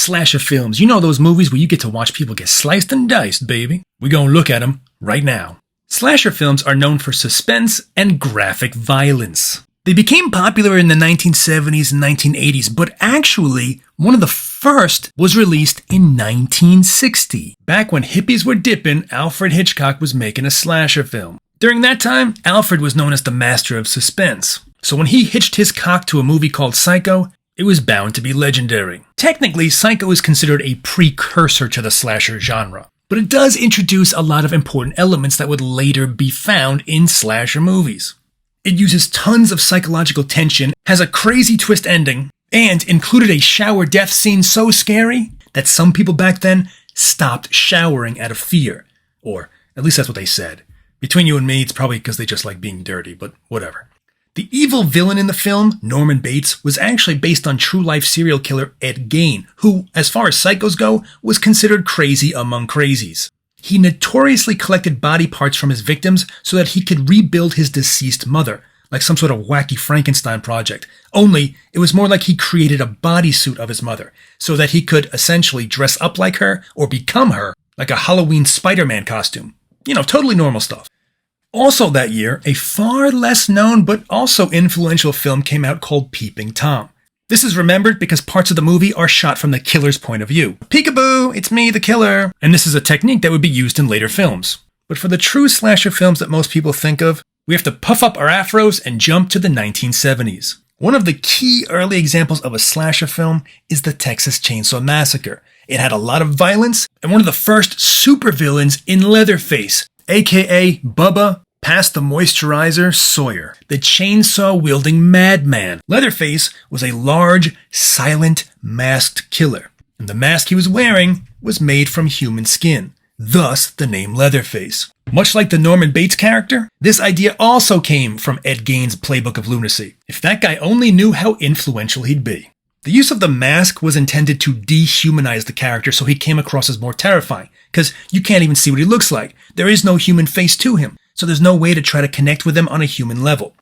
Slasher films, you know those movies where you get to watch people get sliced and diced, baby. We're gonna look at them right now. Slasher films are known for suspense and graphic violence. They became popular in the 1970s and 1980s, but actually, one of the first was released in 1960. Back when hippies were dipping, Alfred Hitchcock was making a slasher film. During that time, Alfred was known as the master of suspense. So when he hitched his cock to a movie called Psycho, it was bound to be legendary. Technically, Psycho is considered a precursor to the slasher genre, but it does introduce a lot of important elements that would later be found in slasher movies. It uses tons of psychological tension, has a crazy twist ending, and included a shower death scene so scary that some people back then stopped showering out of fear. Or, at least that's what they said. Between you and me, it's probably because they just like being dirty, but whatever. The evil villain in the film, Norman Bates, was actually based on true-life serial killer Ed Gein, who, as far as psychos go, was considered crazy among crazies. He notoriously collected body parts from his victims so that he could rebuild his deceased mother, like some sort of wacky Frankenstein project. Only, it was more like he created a bodysuit of his mother, so that he could essentially dress up like her or become her, like a Halloween Spider-Man costume. You know, totally normal stuff. Also that year, a far less known but also influential film came out called Peeping Tom. This is remembered because parts of the movie are shot from the killer's point of view. Peekaboo, it's me, the killer. And this is a technique that would be used in later films. But for the true slasher films that most people think of, we have to puff up our afros and jump to the 1970s. One of the key early examples of a slasher film is the Texas Chainsaw Massacre. It had a lot of violence, and one of the first supervillains in Leatherface, aka Bubba Past the Moisturizer Sawyer, the chainsaw-wielding madman. Leatherface was a large, silent, masked killer, and the mask he was wearing was made from human skin, thus the name Leatherface. Much like the Norman Bates character, this idea also came from Ed Gein's Playbook of Lunacy. If that guy only knew how influential he'd be. The use of the mask was intended to dehumanize the character so he came across as more terrifying, because you can't even see what he looks like. There is no human face to him, so there's no way to try to connect with him on a human level.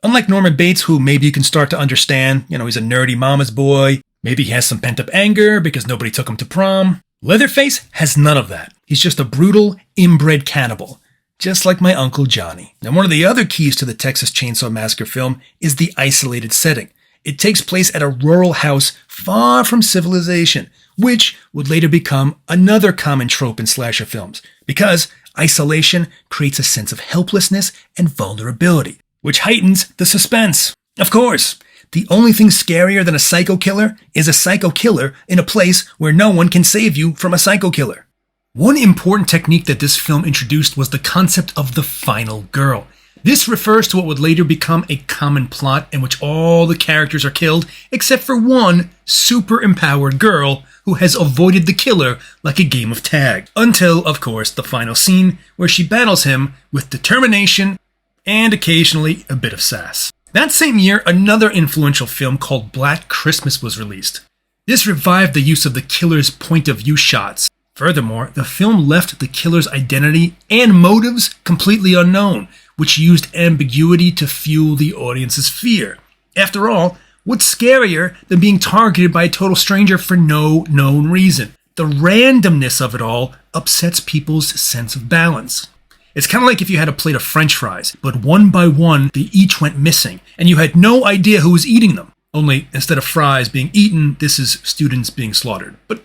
Unlike Norman Bates, who maybe you can start to understand, he's a nerdy mama's boy, maybe he has some pent-up anger because nobody took him to prom, Leatherface has none of that. He's just a brutal, inbred cannibal, just like my Uncle Johnny. Now, one of the other keys to the Texas Chainsaw Massacre film is the isolated setting. It takes place at a rural house far from civilization, which would later become another common trope in slasher films, because isolation creates a sense of helplessness and vulnerability, which heightens the suspense. Of course, the only thing scarier than a psycho killer is a psycho killer in a place where no one can save you from a psycho killer. One important technique that this film introduced was the concept of the final girl. This refers to what would later become a common plot in which all the characters are killed except for one super empowered girl who has avoided the killer like a game of tag. Until, of course, the final scene where she battles him with determination and occasionally a bit of sass. That same year, another influential film called Black Christmas was released. This revived the use of the killer's point of view shots. Furthermore, the film left the killer's identity and motives completely unknown, which used ambiguity to fuel the audience's fear. After all, what's scarier than being targeted by a total stranger for no known reason? The randomness of it all upsets people's sense of balance. It's kind of like if you had a plate of French fries, but one by one they each went missing, and you had no idea who was eating them. Only, instead of fries being eaten, this is students being slaughtered. But,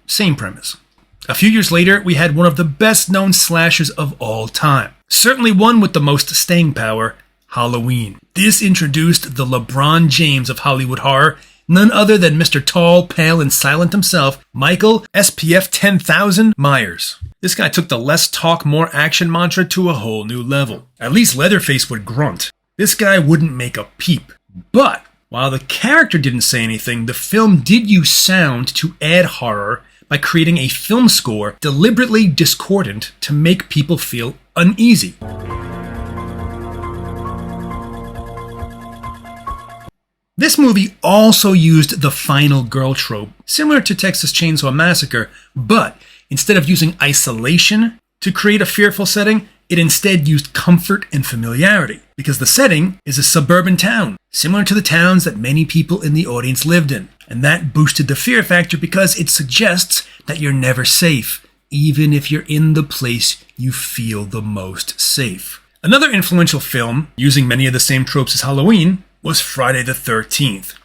same premise. A few years later, we had one of the best-known slashers of all time. Certainly one with the most staying power, Halloween. This introduced the LeBron James of Hollywood horror, none other than Mr. Tall, Pale, and Silent himself, Michael SPF 10,000 Myers. This guy took the less talk, more action mantra to a whole new level. At least Leatherface would grunt. This guy wouldn't make a peep. But, while the character didn't say anything, the film did use sound to add horror by creating a film score deliberately discordant to make people feel uneasy. This movie also used the final girl trope, similar to Texas Chainsaw Massacre, but instead of using isolation to create a fearful setting, it instead used comfort and familiarity, because the setting is a suburban town, similar to the towns that many people in the audience lived in. And that boosted the fear factor because it suggests that you're never safe, even if you're in the place you feel the most safe. Another influential film, using many of the same tropes as Halloween, was Friday the 13th.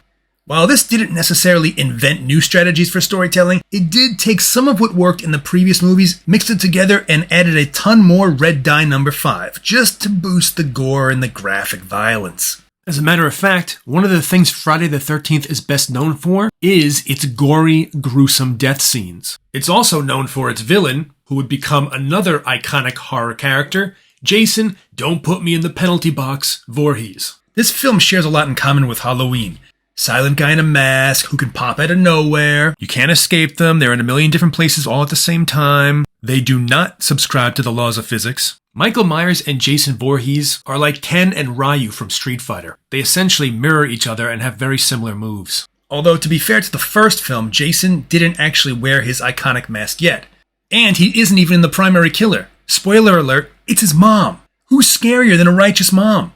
While this didn't necessarily invent new strategies for storytelling, it did take some of what worked in the previous movies, mixed it together, and added a ton more red dye number 5, just to boost the gore and the graphic violence. As a matter of fact, one of the things Friday the 13th is best known for is its gory, gruesome death scenes. It's also known for its villain, who would become another iconic horror character, Jason, don't put me in the penalty box, Voorhees. This film shares a lot in common with Halloween. Silent guy in a mask who can pop out of nowhere. You can't escape them. They're in a million different places all at the same time. They do not subscribe to the laws of physics. Michael Myers and Jason Voorhees are like Ken and Ryu from Street Fighter. They essentially mirror each other and have very similar moves. Although, to be fair to the first film, Jason didn't actually wear his iconic mask yet. And he isn't even the primary killer. Spoiler alert, it's his mom. Who's scarier than a righteous mom?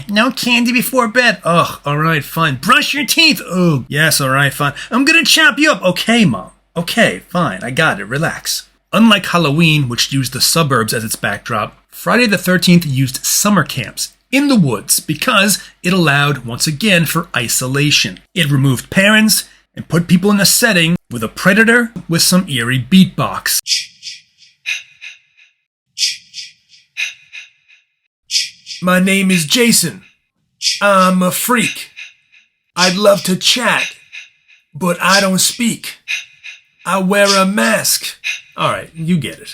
No candy before bed. Ugh, alright, fine. Brush your teeth. Oh, yes, alright, fine. I'm gonna chop you up. Okay, Mom. Okay, fine, I got it. Relax. Unlike Halloween, which used the suburbs as its backdrop, Friday the 13th used summer camps in the woods because it allowed, once again, for isolation. It removed parents and put people in a setting with a predator with some eerie beatbox. My name is Jason. I'm a freak. I'd love to chat, but I don't speak. I wear a mask. Alright, you get it.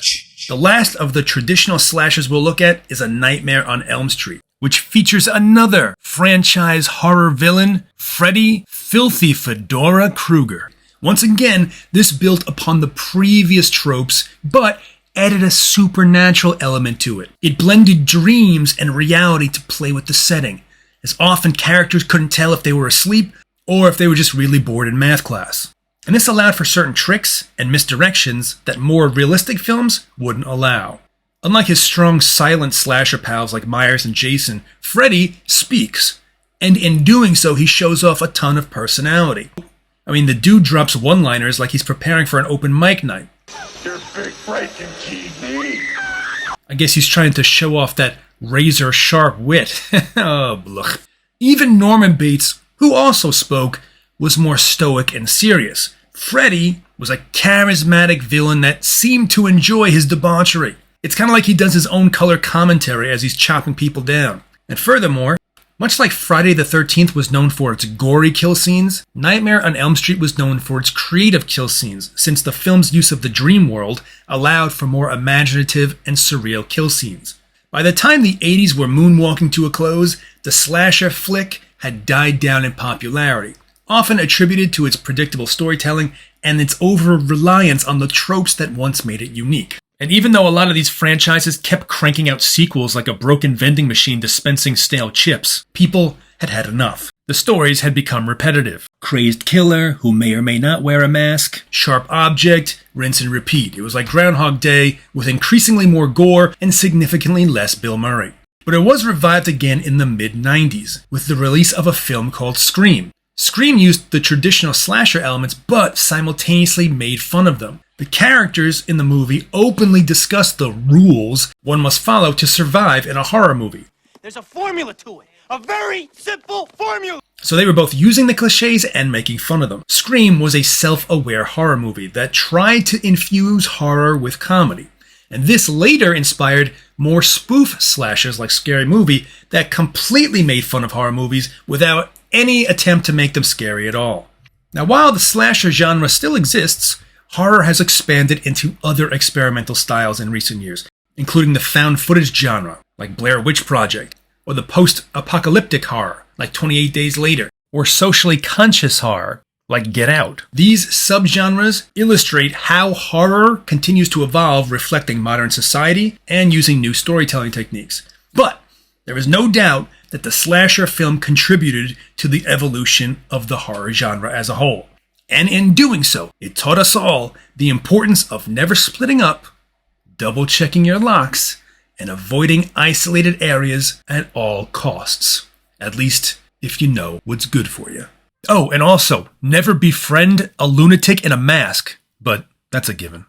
The last of the traditional slashers we'll look at is A Nightmare on Elm Street, which features another franchise horror villain, Freddy Filthy Fedora Krueger. Once again, this built upon the previous tropes, but added a supernatural element to it. It blended dreams and reality to play with the setting, as often characters couldn't tell if they were asleep or if they were just really bored in math class. And this allowed for certain tricks and misdirections that more realistic films wouldn't allow. Unlike his strong silent slasher pals like Myers and Jason, Freddy speaks, and in doing so he shows off a ton of personality. I mean, the dude drops one-liners like he's preparing for an open mic night. You're big breaking TV. I guess he's trying to show off that razor-sharp wit. Oh, blech. Even Norman Bates, who also spoke, was more stoic and serious. Freddy was a charismatic villain that seemed to enjoy his debauchery. It's kind of like he does his own color commentary as he's chopping people down. And furthermore, much like Friday the 13th was known for its gory kill scenes, Nightmare on Elm Street was known for its creative kill scenes, since the film's use of the dream world allowed for more imaginative and surreal kill scenes. By the time the 80s were moonwalking to a close, the slasher flick had died down in popularity, often attributed to its predictable storytelling and its over-reliance on the tropes that once made it unique. And even though a lot of these franchises kept cranking out sequels like a broken vending machine dispensing stale chips, people had had enough. The stories had become repetitive. Crazed killer who may or may not wear a mask, sharp object, rinse and repeat. It was like Groundhog Day with increasingly more gore and significantly less Bill Murray. But it was revived again in the mid-90s with the release of a film called Scream. Scream used the traditional slasher elements but simultaneously made fun of them. The characters in the movie openly discussed the rules one must follow to survive in a horror movie. There's a formula to it. A very simple formula. So they were both using the cliches and making fun of them. Scream was a self-aware horror movie that tried to infuse horror with comedy. And this later inspired more spoof slashers like Scary Movie that completely made fun of horror movies without any attempt to make them scary at all. Now, while the slasher genre still exists, horror has expanded into other experimental styles in recent years, including the found footage genre, like Blair Witch Project, or the post-apocalyptic horror, like 28 Days Later, or socially conscious horror, like Get Out. These subgenres illustrate how horror continues to evolve, reflecting modern society and using new storytelling techniques. But there is no doubt that the slasher film contributed to the evolution of the horror genre as a whole. And in doing so, it taught us all the importance of never splitting up, double-checking your locks, and avoiding isolated areas at all costs. At least, if you know what's good for you. Oh, and also, never befriend a lunatic in a mask, but that's a given.